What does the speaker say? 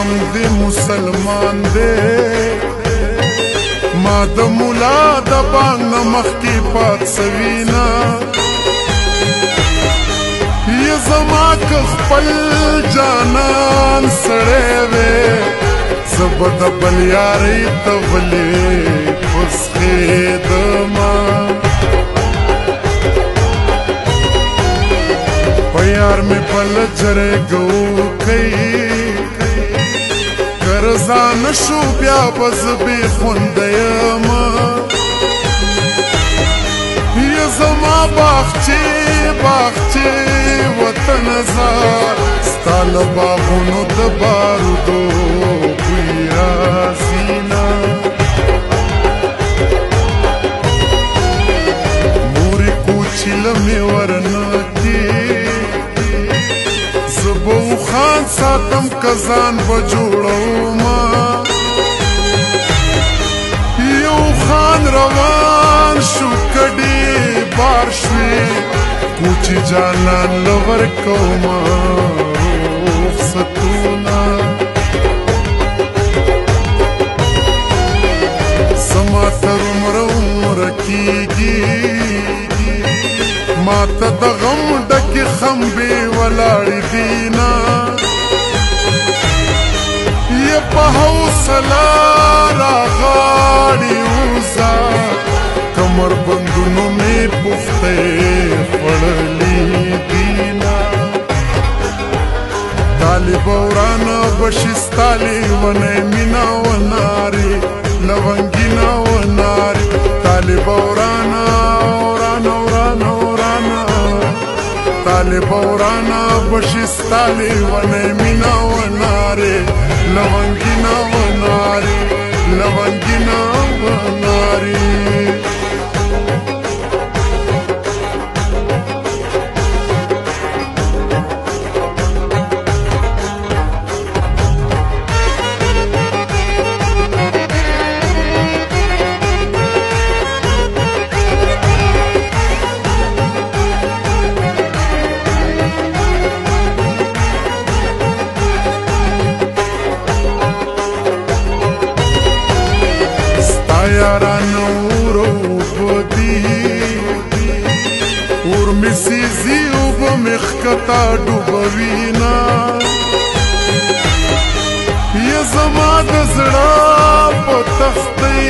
غم دی مسلمان دی ما د مولا د بانګ نه مخکې پات سوینا یا زما که خپل جانان سړی وی زه به د بل یارۍ ته ولې پسخېدمه په یار مې پل جرګو کوي کرزا نشو بیا بز بی خونده یما یا زما باغچې باغچې وطن زار ستا له باغونو د بارودو بوی راځينا مورې کوچي له مې ورنکې زبو خان ساتم کزان بجوړوما یو خان روان شو کډي بار شوي کوچي جانان لور کوما رخصتونا سما تر عمر کیږي ما ته د غم ډکې خمبې ولاړې دینا یا په حوصله راغاړې وزا کمر بندونو مې پوښتې خوړلې دینا طالب ورانه بشي ستا لیونی مینا ونارې لونګینا ونارې طالب ورانه طالب ورانا بشي ستا لیونی مینا ونارې لونګینا ونارې لونګینا ونارې یارانو روبدي ورمسي زیو بمخکتا ډوبوینا یا زما د زړه په تختې